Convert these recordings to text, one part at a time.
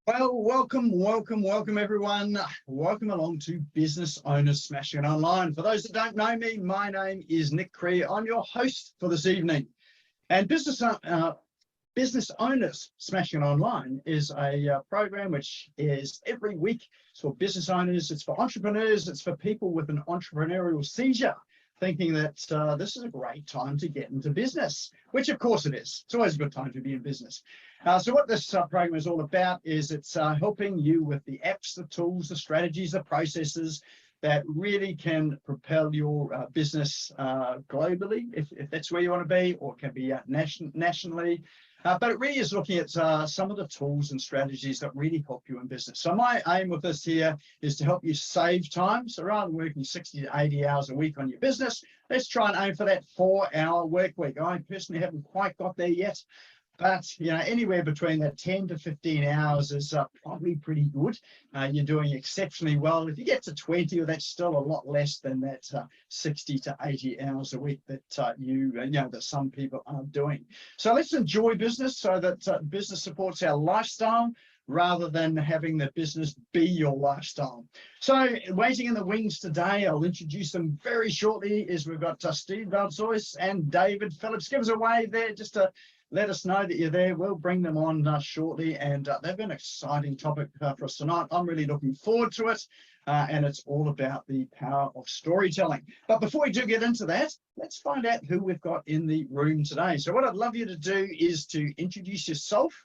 Well, welcome everyone. Welcome along to Business Owners Smashing It Online. For those that don't know me, my name is Nick Cree. I'm your host for this evening. And Business Owners Smashing It Online is a program which is every week. It's for business owners, it's for entrepreneurs, it's for people with an entrepreneurial seizure, thinking that this is a great time to get into business, which of course it is. It's always a good time to be in business. So what this program is all about is it's helping you with the apps, the tools, the strategies, the processes that really can propel your business globally, if that's where you want to be, or it can be nationally. But it really is looking at some of the tools and strategies that really help you in business. So my aim with this here is to help you save time. So rather than working 60 to 80 hours a week on your business, let's try and aim for that 4-hour work week. I personally haven't quite got there yet. But, anywhere between that 10 to 15 hours is probably pretty good. You're doing exceptionally well. If you get to 20, well, that's still a lot less than that 60 to 80 hours a week that that some people are doing. So let's enjoy business so that business supports our lifestyle rather than having the business be your lifestyle. So waiting in the wings today, I'll introduce them very shortly, is we've got Steve Valzois and David Phillips. Give us a wave there just to let us know that you're there. We'll bring them on shortly, and they've been an exciting topic for us tonight. I'm really looking forward to it, and it's all about the power of storytelling. But before we do get into that, let's find out who we've got in the room today. So what I'd love you to do is to introduce yourself,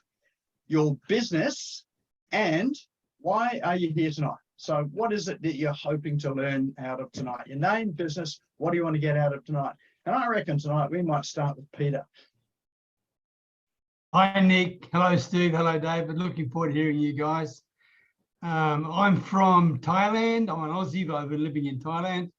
your business, and why are you here tonight? So what is it that you're hoping to learn out of tonight? Your name, business, what do you want to get out of tonight? And I reckon tonight we might start with Peter. Hi, Nick. Hello, Steve. Hello, David. Looking forward to hearing you guys. I'm from Thailand. I'm an Aussie, but I've been living in Thailand.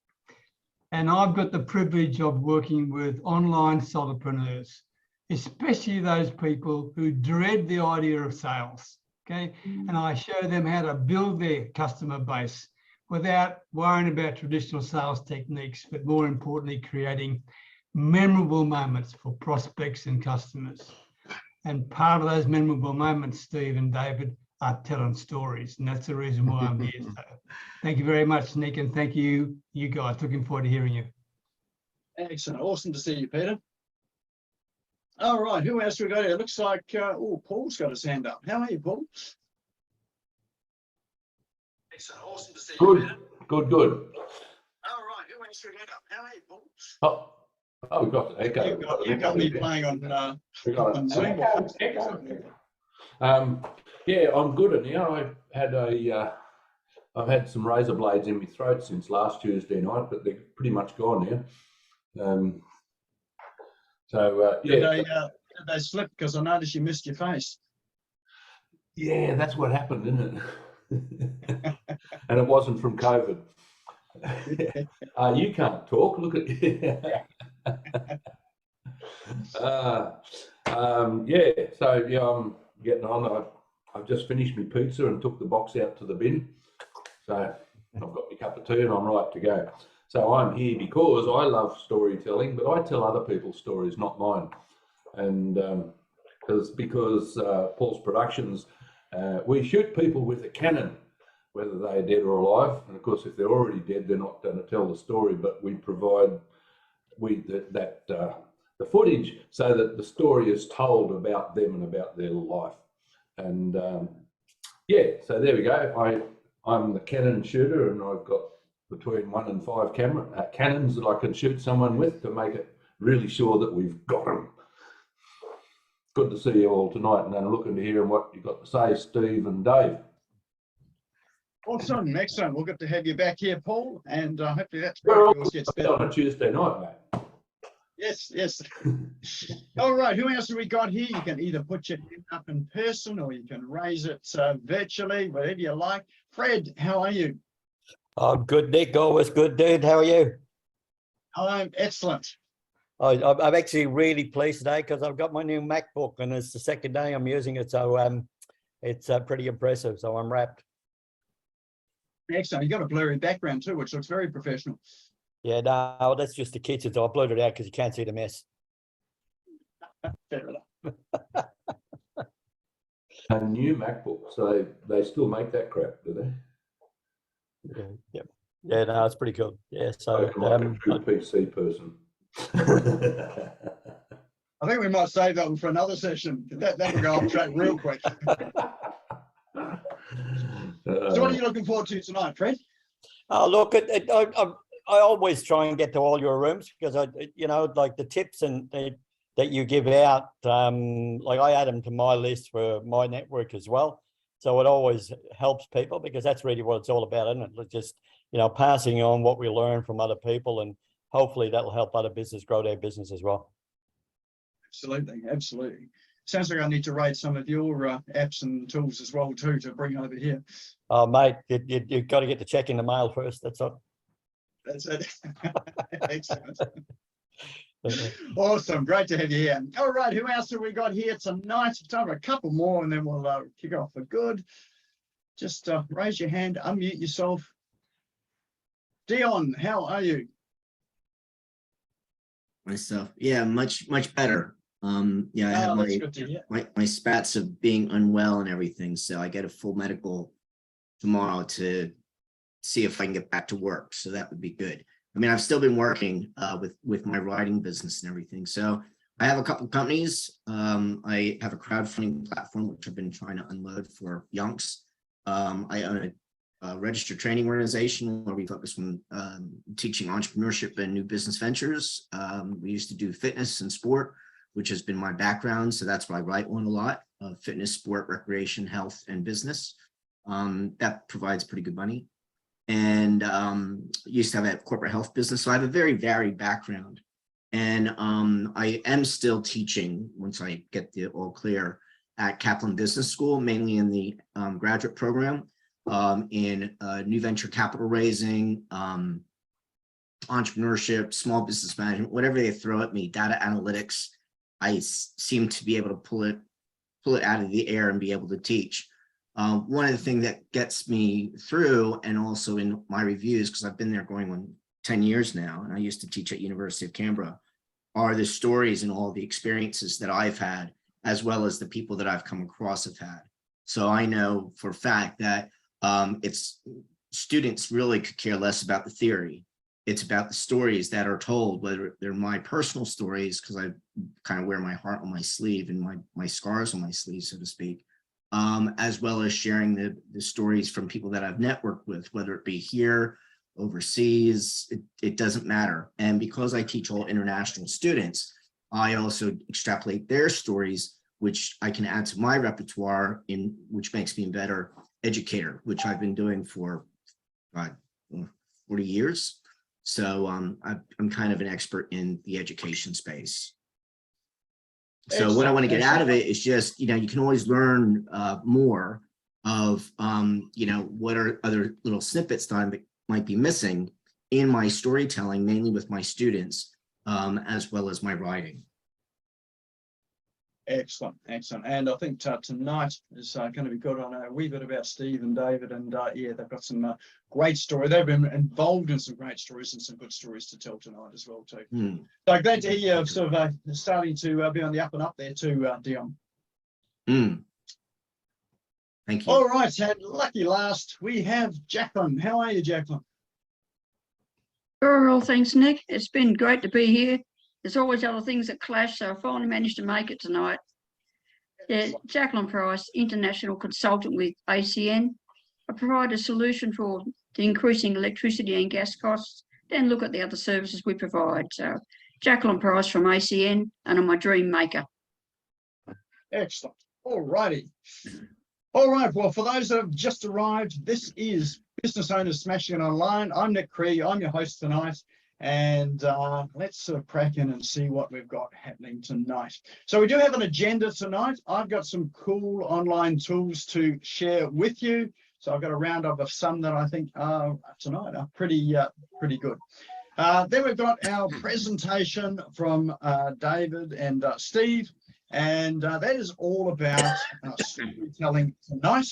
And I've got the privilege of working with online solopreneurs, especially those people who dread the idea of sales. Okay. And I show them how to build their customer base without worrying about traditional sales techniques, but more importantly, creating memorable moments for prospects and customers. And part of those memorable moments, Steve and David, are telling stories. And that's the reason why I'm here. So thank you very much, Nick. And thank you, you guys. Looking forward to hearing you. Excellent. Awesome to see you, Peter. All right. Who else we got here? Looks like, Paul's got his hand up. How are you, Paul? Excellent. Awesome to see you, Peter. Good. All right. Who else we got up? How are you, Paul? Oh, we've got echo. You've got me playing on Zoom. Yeah, I'm good. And now I've had some razor blades in my throat since last Tuesday night, but they're pretty much gone now. Yeah. Did they slip? Because I noticed you missed your face. Yeah, that's what happened, isn't it? And it wasn't from COVID. You can't talk. Look at you. I'm getting on. I've just finished my pizza and took the box out to the bin. So I've got my cup of tea and I'm right to go. So I'm here because I love storytelling, but I tell other people's stories, not mine. And because Paul's Productions, we shoot people with a cannon, whether they're dead or alive. And of course, if they're already dead, they're not going to tell the story, but we provide the footage so that the story is told about them and about their life. And so there we go. I'm the cannon shooter, and I've got between 1 and 5 cannons that I can shoot someone with to make it really sure that we've got them. Good to see you all tonight, and I'm looking to hear what you've got to say, Steve and Dave. Awesome, excellent. We'll get to have you back here, Paul, and hopefully that's yours gets better on a Tuesday night, mate. Yes. All right, who else have we got here? You can either put your hand up in person or you can raise it virtually, whatever you like. Fred, how are you? I'm good, Nick. Always good, dude. How are you? I'm excellent. I'm actually really pleased today because I've got my new MacBook and it's the second day I'm using it. So it's pretty impressive. So I'm wrapped. Excellent. You got a blurry background too, which looks very professional. Yeah, no, that's just the kitchen. So I blurred it out because you can't see the mess. Fair enough. A new MacBook, so they still make that crap, do they? Yeah, no, it's pretty cool. Yeah, so Spoken like a true PC person. I think we might save that one for another session. That'll go off track real quick. So what are you looking forward to tonight, Fred? Look, I always try and get to all your rooms because like the tips and that you give out, like I add them to my list for my network as well. So it always helps people because that's really what it's all about, isn't it? Like just, passing on what we learn from other people, and hopefully that'll help other business grow their business as well. Absolutely, absolutely. Sounds like I need to rate some of your apps and tools as well too to bring over here. Oh, mate, you've got to get the check in the mail first. That's all. That's it. Excellent. Awesome. Great to have you here. All right. Who else have we got here tonight? Time for a couple more and then we'll kick off for good. Just raise your hand, unmute yourself. Dion, how are you? Myself, yeah, much better. Yeah, I have my spats of being unwell and everything, so I get a full medical tomorrow to see if I can get back to work. So that would be good. I mean, I've still been working with my writing business and everything. So I have a couple of companies. I have a crowdfunding platform which I've been trying to unload for yonks. I own a registered training organization where we focus on teaching entrepreneurship and new business ventures. We used to do fitness and sport, which has been my background. So that's what I write on a lot: fitness, sport, recreation, health, and business. That provides pretty good money. And used to have a corporate health business. So I have a very varied background. And I am still teaching once I get the all clear at Kaplan Business School, mainly in the graduate program, in new venture capital raising, entrepreneurship, small business management, whatever they throw at me, data analytics. I seem to be able to pull it out of the air and be able to teach. One of the things that gets me through, and also in my reviews, because I've been there going on 10 years now, and I used to teach at University of Canberra, are the stories and all the experiences that I've had, as well as the people that I've come across have had. So I know for a fact that students really could care less about the theory. It's about the stories that are told, whether they're my personal stories, because I kind of wear my heart on my sleeve and my scars on my sleeve, so to speak, as well as sharing the stories from people that I've networked with, whether it be here, overseas, it doesn't matter. And because I teach all international students, I also extrapolate their stories, which I can add to my repertoire, which makes me a better educator, which I've been doing for 40 years. So I'm kind of an expert in the education space. So what I want to get out of it is just, you can always learn more of, what are other little snippets that I might be missing in my storytelling, mainly with my students, as well as my writing. Excellent, excellent. And I think tonight is going to be good. I know a wee bit about Steve and David, and yeah, they've got some great story. They've been involved in some great stories and some good stories to tell tonight as well too. So glad to hear you sort of starting to be on the up and up there too, Dion. Thank you. All right, and lucky last we have Jacqueline. How are you, Jacqueline? Well, thanks, Nick. It's been great to be here. There's always other things that clash, so I finally managed to make it tonight. Yeah, Jacqueline Price, international consultant with ACN. I provide a solution for the increasing electricity and gas costs, then look at the other services we provide. So Jacqueline Price from ACN, and I'm a dream maker. Excellent. All righty. All right, well, for those that have just arrived, this is Business Owners Smashing It Online. I'm Nick Cree, I'm your host tonight. And let's sort of crack in and see what we've got happening tonight. So we do have an agenda tonight. I've got some cool online tools to share with you. So I've got a roundup of some that I think tonight are pretty good. Then we've got our presentation from David and Steve, and that is all about storytelling tonight.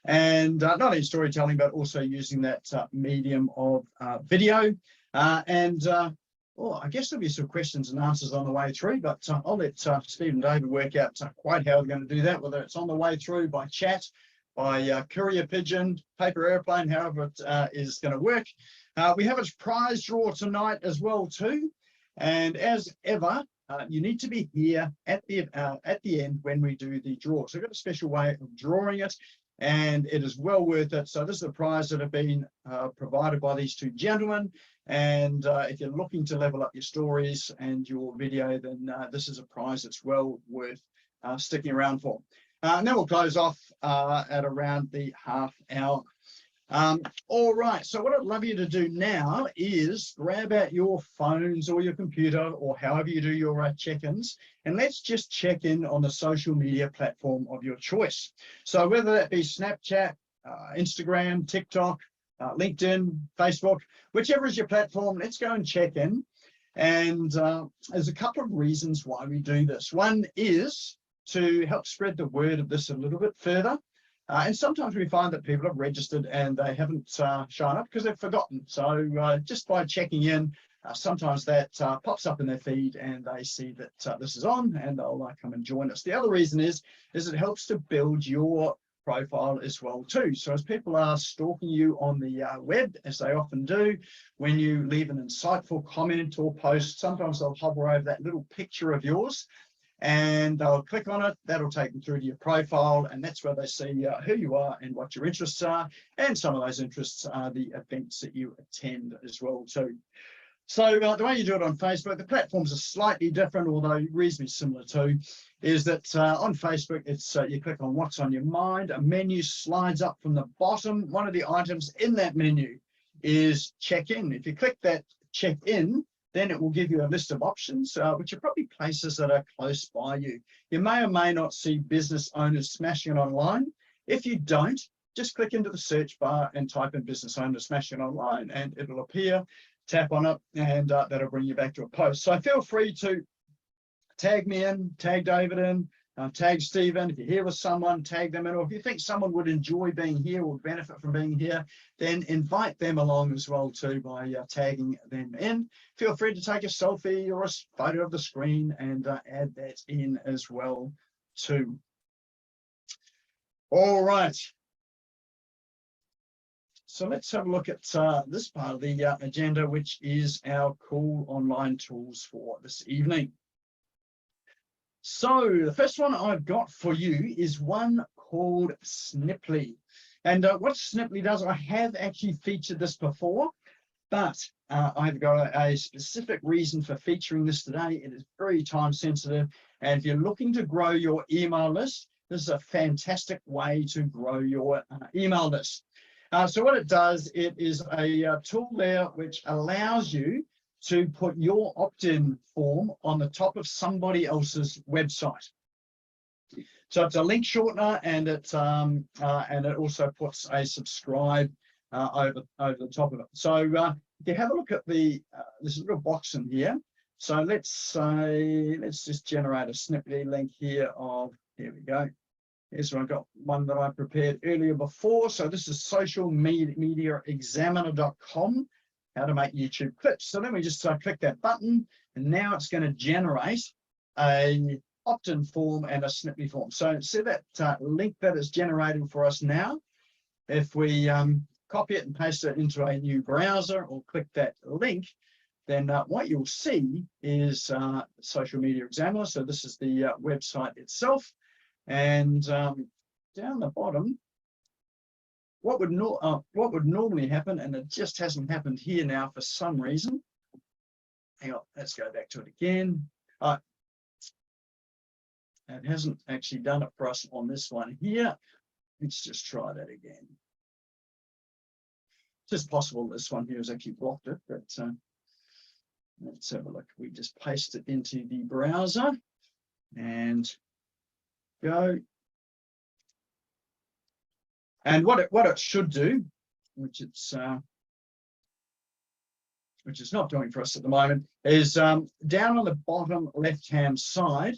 And not only storytelling, but also using that medium of video. And I guess there'll be some questions and answers on the way through, but I'll let Steve and David work out quite how we're going to do that, whether it's on the way through by chat, by courier pigeon, paper airplane, however it is going to work. We have a prize draw tonight as well too. And as ever, you need to be here at the end when we do the draw. So we've got a special way of drawing it, and it is well worth it. So this is the prize that have been provided by these two gentlemen. And if you're looking to level up your stories and your video, then this is a prize that's well worth sticking around for. And then we'll close off at around the half hour. All right, so what I'd love you to do now is grab out your phones or your computer or however you do your check-ins, and let's just check in on the social media platform of your choice. So whether that be Snapchat, Instagram, TikTok, LinkedIn, Facebook, whichever is your platform, let's go and check in. And there's a couple of reasons why we do this. One is to help spread the word of this a little bit further. And sometimes we find that people have registered and they haven't shown up because they've forgotten. So just by checking in, sometimes that pops up in their feed and they see that this is on and they'll come and join us. The other reason is it helps to build your profile as well too. So as people are stalking you on the web, as they often do, when you leave an insightful comment or post, sometimes they'll hover over that little picture of yours and they'll click on it. That'll take them through to your profile, and that's where they see who you are and what your interests are, and some of those interests are the events that you attend as well too. So the way you do it on Facebook, the platforms are slightly different, although reasonably similar too, is that on Facebook, it's you click on what's on your mind, a menu slides up from the bottom. One of the items in that menu is check in. If you click that check in, then it will give you a list of options, which are probably places that are close by you. You may or may not see business owners smashing it online. If you don't, just click into the search bar and type in business owners smashing it online, and it'll appear. Tap on it, and that'll bring you back to a post. So feel free to tag me in, tag David in, tag Stephen. If you're here with someone, tag them in. Or if you think someone would enjoy being here or benefit from being here, then invite them along as well too by tagging them in. Feel free to take a selfie or a photo of the screen and add that in as well too. All right. So let's have a look at this part of the agenda, which is our cool online tools for this evening. So the first one I've got for you is one called Snippy. And what Snippy does, I have actually featured this before, but I've got a specific reason for featuring this today. It is very time sensitive. And if you're looking to grow your email list, this is a fantastic way to grow your email list. So what it does, it is a tool there which allows you to put your opt-in form on the top of somebody else's website. So it's a link shortener, and it also puts a subscribe over the top of it. So if you have a look at the this little box in here. So let's just generate a Snippy link here of, here we go. Here's one. I've got one that I prepared earlier before. So this is socialmediaexaminer.com, how to make YouTube clips. So let me just click that button, and now it's going to generate a opt-in form and a Snippy form. So see that link that is generating for us now. If we copy it and paste it into a new browser or click that link, then what you'll see is Social Media Examiner. So this is the website itself. And down the bottom, what would normally happen, and it just hasn't happened here now for some reason. Hang on, let's go back to it again. It hasn't actually done it for us on this one here. Let's just try that again. It's just possible this one here has actually blocked it, but let's have a look. We just paste it into the browser and go. And what it should do, which it's not doing for us at the moment, is down on the bottom left-hand side,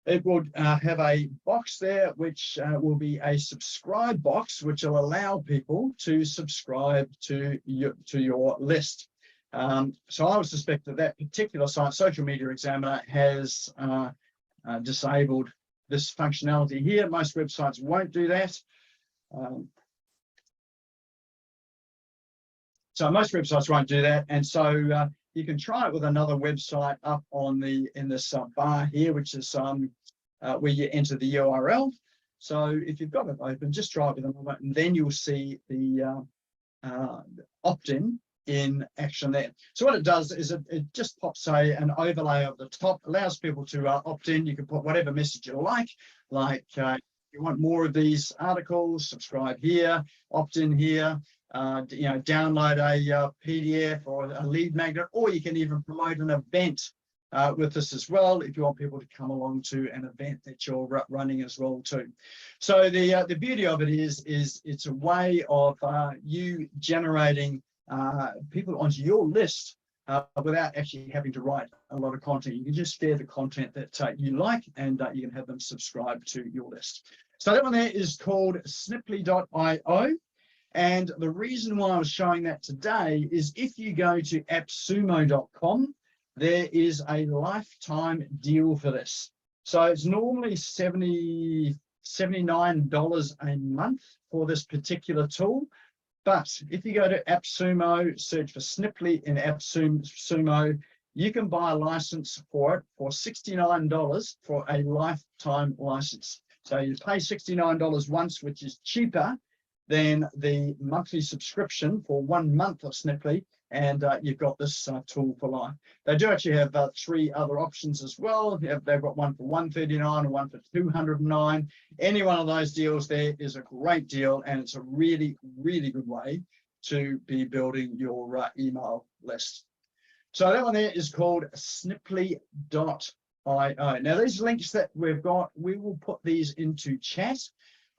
it will have a box there which will be a subscribe box, which will allow people to subscribe to your list. So I would suspect that that particular site, Social Media Examiner, has disabled this functionality here. Most websites won't do that. So most websites won't do that, and so you can try it with another website up on in this bar here, which is where you enter the URL. So if you've got it open, just try it with another, and then you'll see the opt-in in action there. So what it does is it just pops an overlay of the top, allows people to opt in. You can put whatever message you like you want more of these articles, subscribe here, opt in here, download a PDF or a lead magnet, or you can even promote an event with this as well if you want people to come along to an event that you're running as well too. So the beauty of it is it's a way of you generating people onto your list without actually having to write a lot of content. You can just share the content that you like, and you can have them subscribe to your list. So that one there is called Snippy.io. And the reason why I was showing that today is if you go to appsumo.com, there is a lifetime deal for this. So it's normally $79 a month for this particular tool. But if you go to AppSumo, search for Snippy in AppSumo, you can buy a license for it for $69 for a lifetime license. So you pay $69 once, which is cheaper than the monthly subscription for 1 month of Snippy, and you've got this tool for life. They do actually have 3 other options as well. They've got one for $139 and one for $209. Any one of those deals there is a great deal, and it's a really, really good way to be building your email list. So that one there is called Snippy.io. Now these links that we've got, we will put these into chat.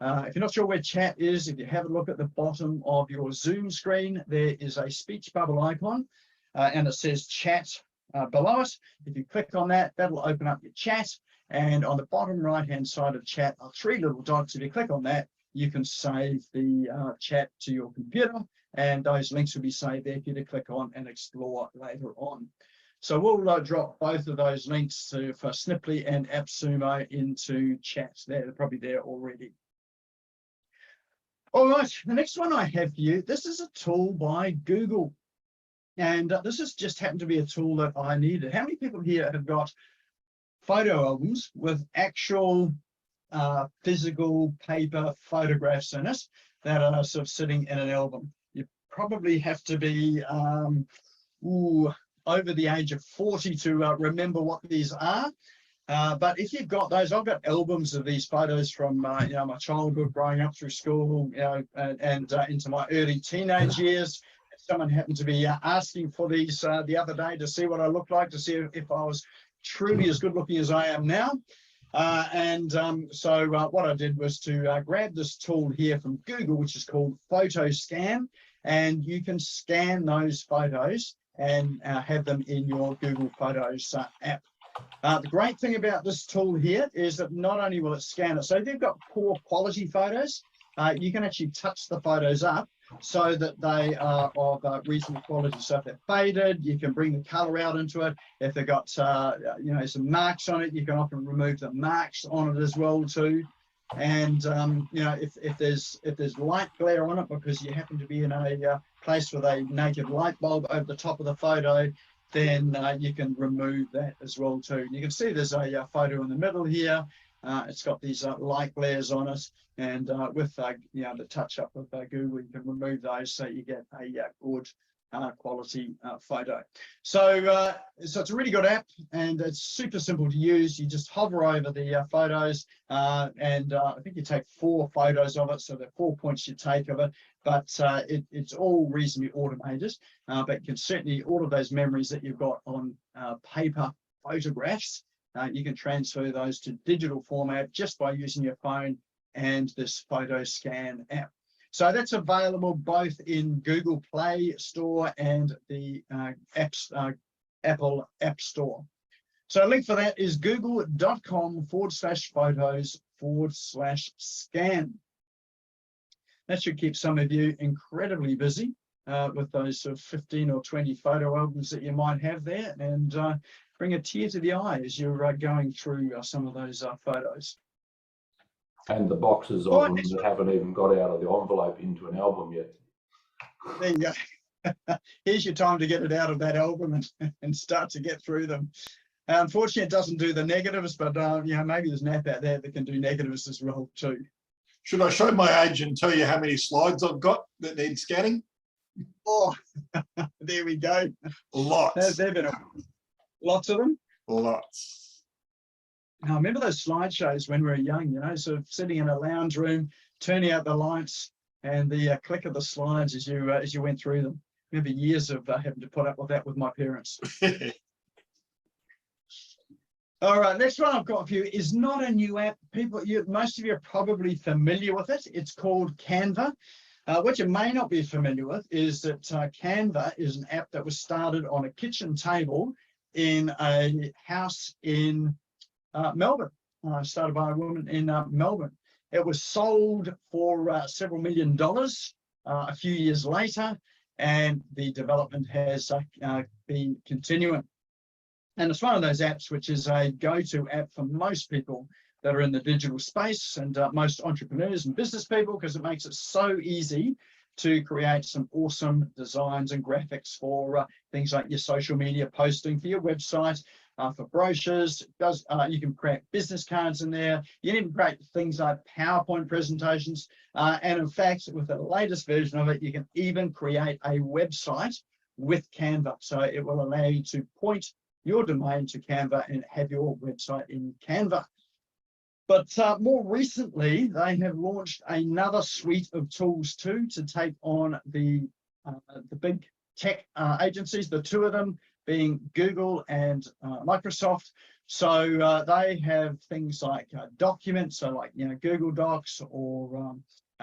If you're not sure where chat is, if you have a look at the bottom of your Zoom screen, there is a speech bubble icon and it says chat below it. If you click on that, that'll open up your chat. And on the bottom right-hand side of chat are 3 little dots. If you click on that, you can save the chat to your computer, and those links will be saved there for you to click on and explore later on. So we'll drop both of those links for Snippy and AppSumo into chat. They're probably there already. All right, the next one I have for you, this is a tool by Google. And this has just happened to be a tool that I needed. How many people here have got photo albums with actual physical paper photographs in it that are sort of sitting in an album? You probably have to be over the age of 40 to remember what these are. But if you've got those, I've got albums of these photos from my childhood, growing up through school, and into my early teenage years. Someone happened to be asking for these the other day to see what I looked like, to see if I was truly as good looking as I am now. So what I did was to grab this tool here from Google, which is called Photo Scan, and you can scan those photos and have them in your Google Photos app. The great thing about this tool here is that not only will it scan it, so if you've got poor quality photos, you can actually touch the photos up so that they are of reasonable quality. So if they're faded, you can bring the color out into it. If they've got some marks on it, you can often remove the marks on it as well too. And if there's light glare on it because you happen to be in a place with a naked light bulb over the top of the photo, then you can remove that as well too. And you can see there's a photo in the middle here. It's got these light glares on it, and with the touch up of Google, you can remove those so you get a good quality photo. So it's a really good app, and it's super simple to use. You just hover over the photos, and I think you take 4 photos of it, so there are 4 points you take of it, but it's all reasonably automated, but you can certainly, all of those memories that you've got on paper photographs, you can transfer those to digital format just by using your phone and this Photo Scan app. So that's available both in Google Play Store and the Apple App Store. So a link for that is google.com/photos/scan. That should keep some of you incredibly busy with those sort of 15 or 20 photo albums that you might have there, and bring a tear to the eye as you're going through some of those photos. And the boxes of them that haven't even got out of the envelope into an album yet. There you go. Here's your time to get it out of that album and start to get through them. Unfortunately, it doesn't do the negatives, but you know, maybe there's an app out there that can do negatives as well too. Should I show my age and tell you how many slides I've got that need scanning? Oh, there we go. Lots. There've been lots of them. Lots. Now, I remember those slideshows when we were young, you know, sort of sitting in a lounge room, turning out the lights, and the click of the slides as you went through them. I remember years of having to put up with that with my parents. All right, next one I've got for you is not a new app. Most of you are probably familiar with it. It's called Canva. What you may not be familiar with is that Canva is an app that was started on a kitchen table in a house in Melbourne, started by a woman in Melbourne. It was sold for several $1 million a few years later, and the development has been continuing. And it's one of those apps which is a go-to app for most people that are in the digital space and most entrepreneurs and business people, because it makes it so easy to create some awesome designs and graphics for things like your social media posting, for your website, for brochures. You can create business cards in there. You can even create things like PowerPoint presentations. And in fact, with the latest version of it, you can even create a website with Canva. So it will allow you to point your domain to Canva and have your website in Canva. But more recently, they have launched another suite of tools too to take on the big tech agencies, the two of them being Google and Microsoft. So they have things like documents, so like, you know, Google Docs or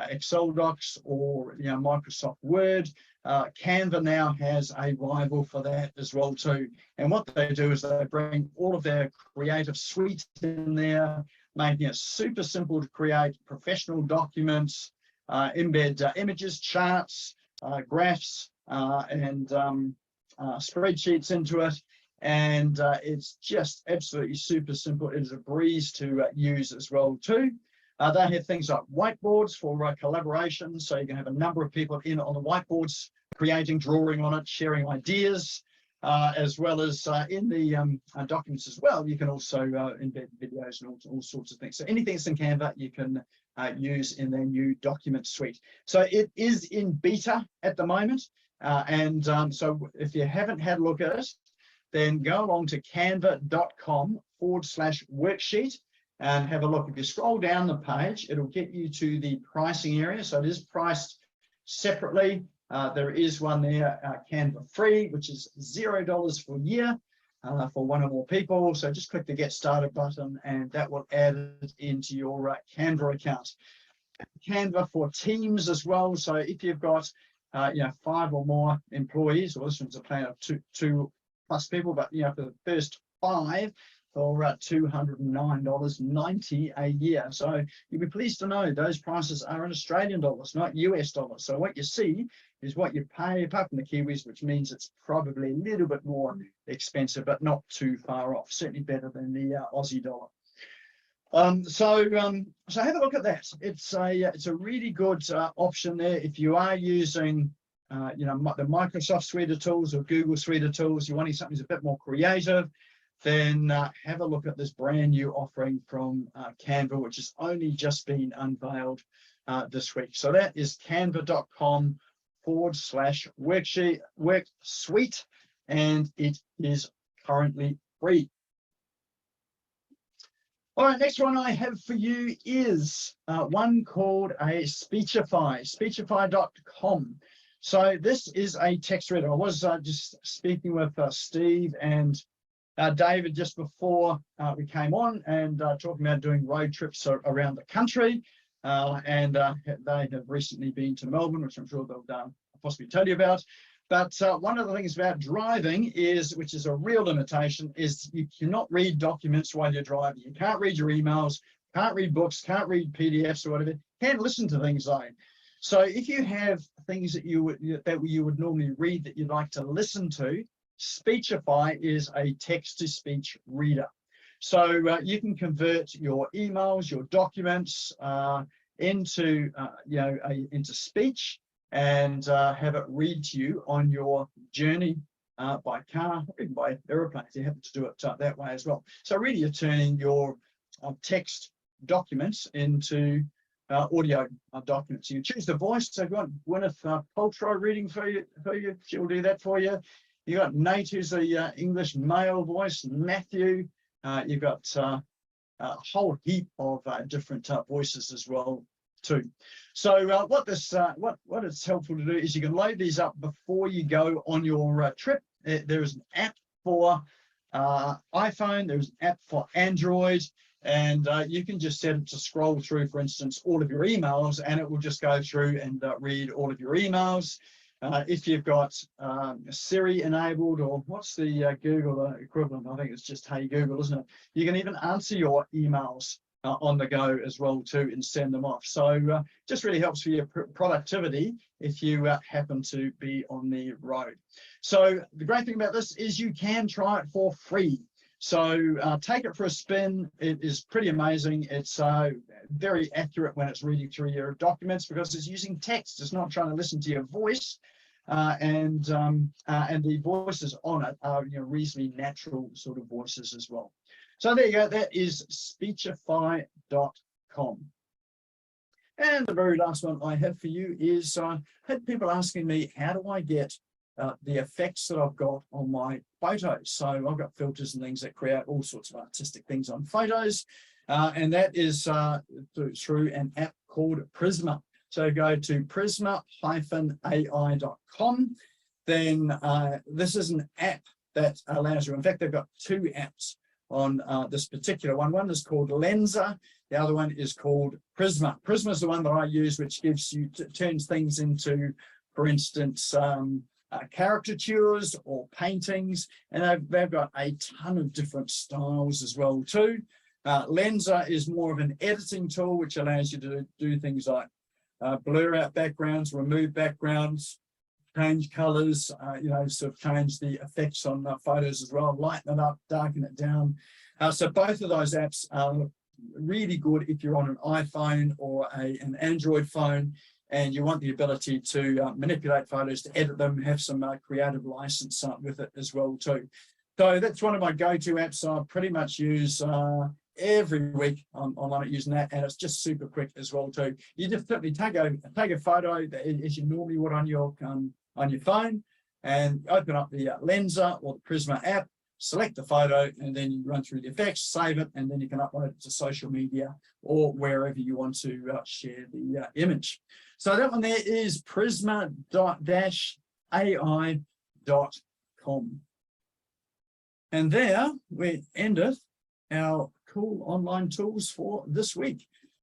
Excel docs or, you know, Microsoft Word. Canva now has a rival for that as well too. And what they do is they bring all of their creative suite in there, making it super simple to create professional documents, embed images, charts, graphs, and spreadsheets into it. And it's just absolutely super simple. It is a breeze to use as well too. They have things like whiteboards for collaboration. So you can have a number of people in on the whiteboards, creating, drawing on it, sharing ideas, as well as in the documents as well. You can also embed videos and all sorts of things. So anything that's in Canva, you can use in their new document suite. So it is in beta at the moment. So if you haven't had a look at it, then go along to canva.com/worksheet and have a look. If you scroll down the page, it'll get you to the pricing area. So it is priced separately. There is one there, Canva free, which is $0 for a year for one or more people. So just click the Get Started button and that will add it into your Canva account. Canva for teams as well. So if you've got 5 or more employees, or this one's a plan of two plus people, but for the first 5 for $209.90 a year. So you'll be pleased to know those prices are in Australian dollars, not US dollars. So what you see is what you pay, apart from the Kiwis, which means it's probably a little bit more expensive, but not too far off. Certainly better than the Aussie dollar. So have a look at that. It's a really good option there if you are using the Microsoft suite of tools or Google suite of tools. You're wanting something that's a bit more creative, then have a look at this brand new offering from Canva, which has only just been unveiled this week. So that is canva.com/worksheet, and it is currently free. All right, next one I have for you is one called a Speechify, speechify.com. So this is a text reader. I was just speaking with Steve and David just before we came on and talking about doing road trips around the country. And they have recently been to Melbourne, which I'm sure they'll possibly tell you about. But one of the things about driving which is a real limitation, is you cannot read documents while you're driving. You can't read your emails, can't read books, can't read PDFs or whatever. You can listen to things though. So if you have things that you would normally read that you'd like to listen to, Speechify is a text-to-speech reader. So you can convert your emails, your documents into into speech, and have it read to you on your journey by car, or even by aeroplane if you happen to do it that way as well. So really, you're turning your text documents into audio documents. You choose the voice. So you've got Gwyneth Paltrow reading for you. She'll do that for you. You've got Nate, who's the English male voice. Matthew. You've got a whole heap of different voices as well too. So what it's helpful to do is you can load these up before you go on your trip. There is an app for iPhone. There's an app for Android. And you can just set it to scroll through, for instance, all of your emails, and it will just go through and read all of your emails. If you've got Siri enabled, or what's the Google equivalent? I think it's just Hey Google, isn't it? You can even answer your emails on the go as well too, and send them off. So just really helps for your productivity if you happen to be on the road. So the great thing about this is you can try it for free. So take it for a spin. It is pretty amazing. It's very accurate when it's reading through your documents because it's using text. It's not trying to listen to your voice, and the voices on it are reasonably natural sort of voices as well. So there you go. That is Speechify.com. And the very last one I have for you is I had people asking me, how do I get the effects that I've got on my photos? So I've got filters and things that create all sorts of artistic things on photos, and that is through an app called Prisma. So go to prisma-ai.com. Then this is an app that allows you, in fact, they've got two apps on this particular one. One is called Lensa. The other one is called Prisma. Prisma is the one that I use, which gives you, turns things into, for instance, caricatures or paintings, and they've got a ton of different styles as well too. Lensa is more of an editing tool, which allows you to do things like blur out backgrounds, remove backgrounds, change colors, sort of change the effects on photos as well, lighten it up, darken it down. So both of those apps are really good if you're on an iPhone or an Android phone, and you want the ability to manipulate photos, to edit them, have some creative license with it as well too. So that's one of my go-to apps. I pretty much use every week. I'm on it using that, and it's just super quick as well too. You just simply take a photo as you normally would on your phone, and open up the Lensa or the Prisma app, select the photo, and then you run through the effects, save it, and then you can upload it to social media or wherever you want to share the image. So that one there is prisma-ai.com. And there we ended our cool online tools for this week.